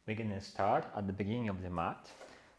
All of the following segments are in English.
We're going to start at the beginning of the mat.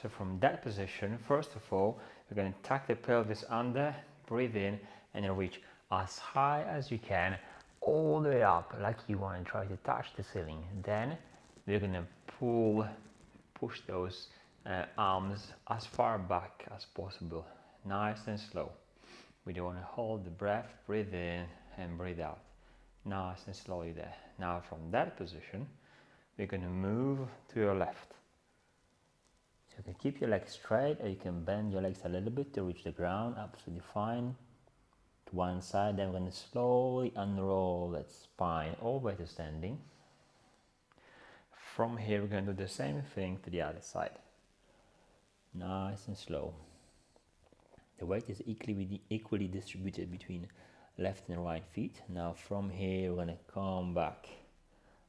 So from that position, first of all, we're going to tuck the pelvis under, breathe in, and then reach as high as you can, all the way up, like you want to try to touch the ceiling. Then we're going to push those arms as far back as possible, nice and slow. We don't want to hold the breath, breathe in and breathe out, nice and slowly there. Now from that position, we're going to move to your left. So you can keep your legs straight, or you can bend your legs a little bit to reach the ground, absolutely fine. To one side, then we're going to slowly unroll that spine all the way to standing. From here, we're going to do the same thing to the other side. Nice and slow. The weight is equally distributed between left and right feet. Now from here, we're going to come back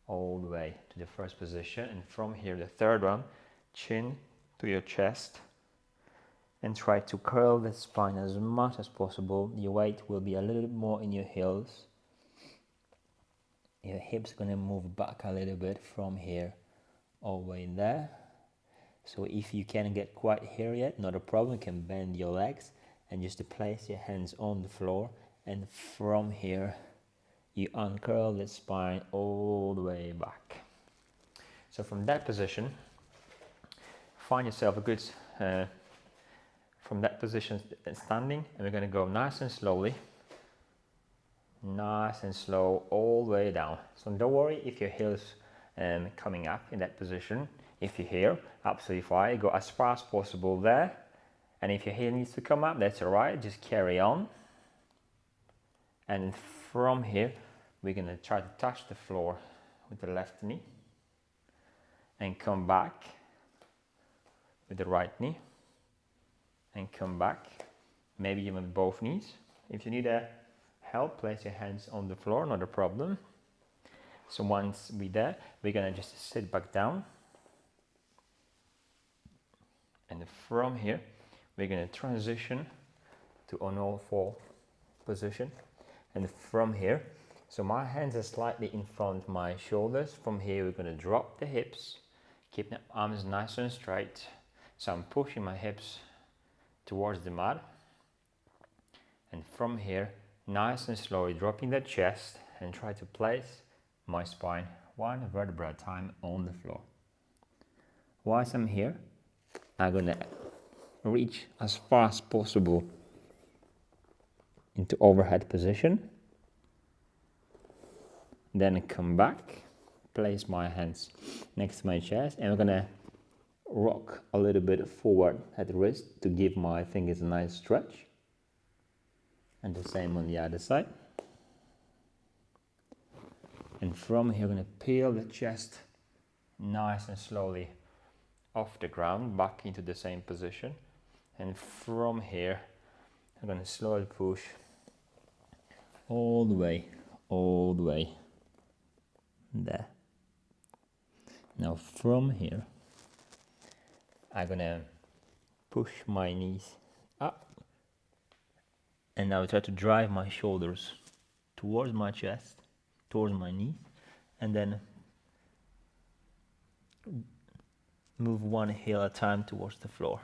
all the way to the first position, and from here, the third one, chin to your chest, and try to curl the spine as much as possible. Your weight will be a little bit more in your heels. Your hips are going to move back a little bit from here all the way in there. So if you can't get quite here yet, not a problem. You can bend your legs and just to place your hands on the floor, and from here you uncurl the spine all the way back. So from that position, find yourself a good from that position standing, and we're going to go nice and slowly, nice and slow all the way down. So don't worry if your heels coming up in that position. If you're here, absolutely fine, go as far as possible there. And if your heel needs to come up, that's all right, just carry on. And from here, we're going to try to touch the floor with the left knee and come back with the right knee and come back, maybe even with both knees. If you need help, place your hands on the floor, not a problem. So once we're there, we're going to just sit back down. And from here, we're going to transition to on all four position. And from here, so my hands are slightly in front of my shoulders. From here, we're going to drop the hips, keep the arms nice and straight. So I'm pushing my hips towards the mat. And from here, nice and slowly dropping the chest and try to place my spine one vertebra at a time on the floor. Whilst I'm here, I'm going to reach as far as possible into overhead position. Then come back, place my hands next to my chest, and we're going to rock a little bit forward at the wrist to give my fingers a nice stretch. And the same on the other side. And from here, we're going to peel the chest nice and slowly off the ground, back into the same position. And from here, I'm going to slowly push all the way there. Now from here, I'm going to push my knees up, and now try to drive my shoulders towards my chest, towards my knee, and then move one heel at a time towards the floor.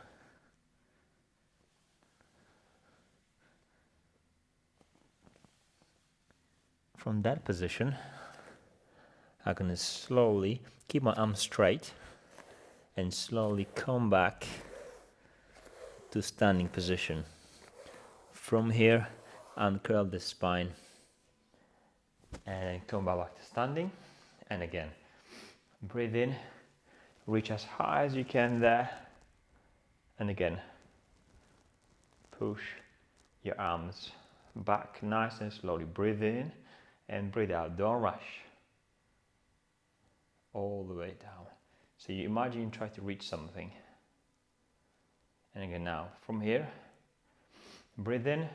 From that position, I'm going to slowly keep my arms straight and slowly come back to standing position. From here, uncurl the spine and come back to standing. And again, breathe in, reach as high as you can there. And again, push your arms back nice and slowly. Breathe in and breathe out. Don't rush. All the way down. So you imagine you try to reach something. And again now, from here, breathe in.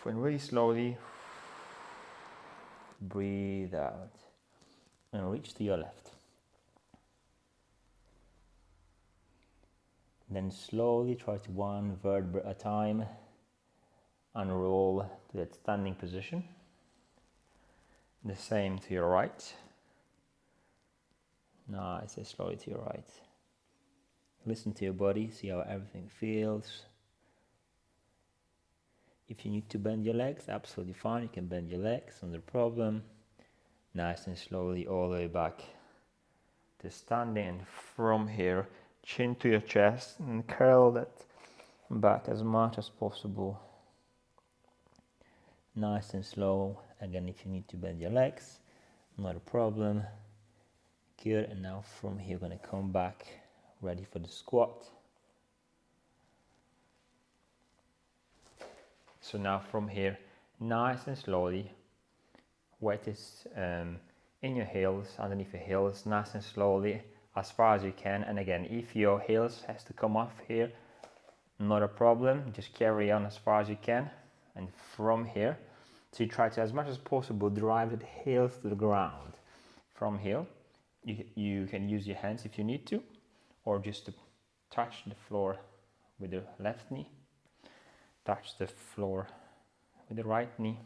And really slowly breathe out. And reach to your left. Then slowly try to one vertebra at a time unroll to that standing position. The same to your right. Nice and slowly to your right. Listen to your body, see how everything feels. If you need to bend your legs, absolutely fine, you can bend your legs, no problem. Nice and slowly all the way back to standing, and from here, chin to your chest and curl that back as much as possible. Nice and slow. Again, if you need to bend your legs, not a problem. Good, and now from here, we're gonna come back, ready for the squat. So now from here, nice and slowly, weight is in your heels, underneath your heels, nice and slowly, as far as you can. And again, if your heels has to come off here, not a problem, just carry on as far as you can. And from here, so you try to, as much as possible, drive the heels to the ground. From here, you can use your hands if you need to, or just to touch the floor with the left knee, touch the floor with the right knee,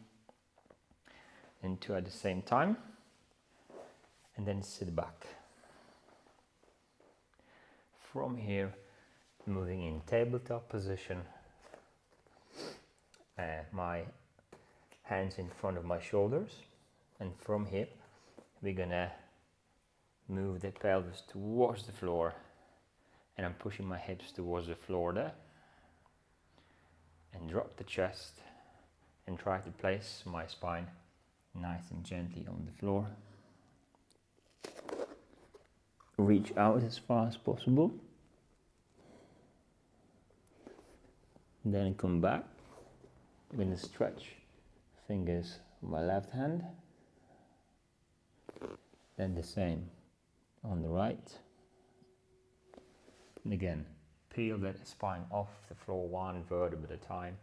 and two at the same time, and then sit back. From here, moving in tabletop position, my hands in front of my shoulders, and from here we're gonna move the pelvis towards the floor, and I'm pushing my hips towards the floor there, and drop the chest and try to place my spine nice and gently on the floor. Reach out as far as possible, then come back. I'm going to stretch fingers on my left hand, then the same on the right, and again peel that spine off the floor one vertebra at a time.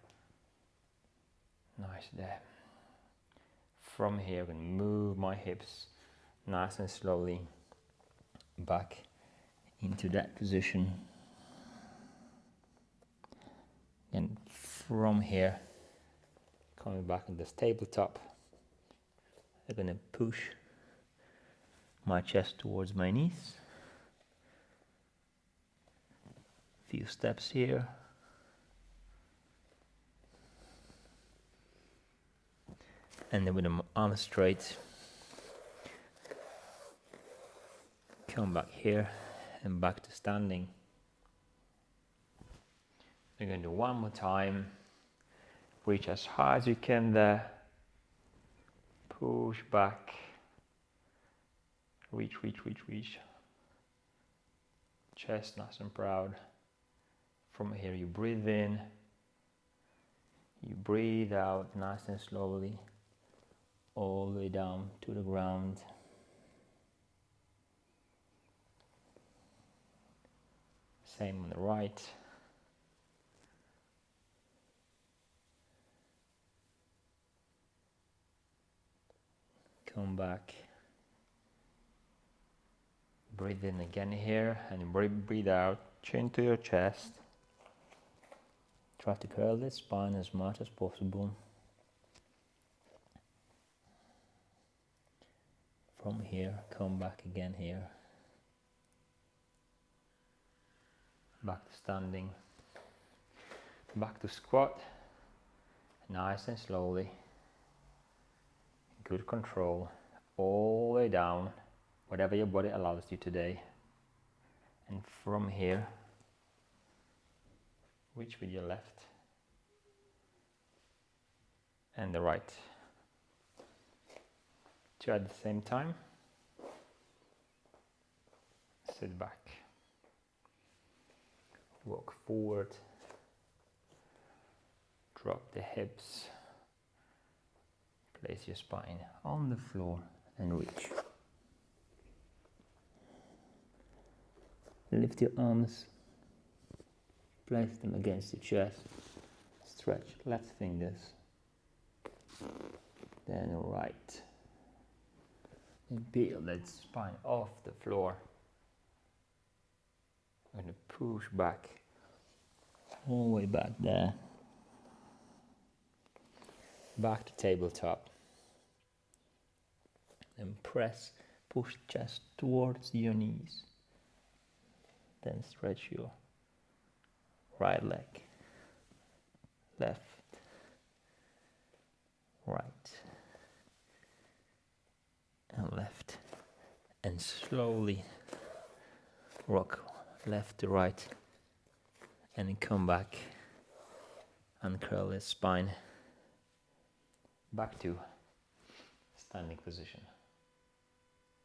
Nice there. From here I'm going to move my hips nice and slowly back into that position, and from here coming back in this tabletop, I'm going to push my chest towards my knees, few steps here, and then with the arms straight, come back here and back to standing. We're going to do one more time. Reach as high as you can there. Push back. Reach, reach, reach, reach. Chest nice and proud. From here you breathe in. You breathe out nice and slowly, all the way down to the ground. Same on the right. Come back. Breathe in again here, and breathe out, chin to your chest. Try to curl the spine as much as possible. From here, come back again here. Back to standing. Back to squat. Nice and slowly. Good control. All the way down, whatever your body allows you today. And from here, reach with your left and the right. Two at the same time. Sit back. Walk forward. Drop the hips. Place your spine on the floor and reach. Lift your arms. Place them against your chest. Stretch left fingers. Then right. And peel that spine off the floor. I'm going to push back. All the way back there. Back to tabletop. And push chest towards your knees. Then stretch your right leg, left, right, and left. And slowly rock left to right, and then come back and curl the spine back to standing position.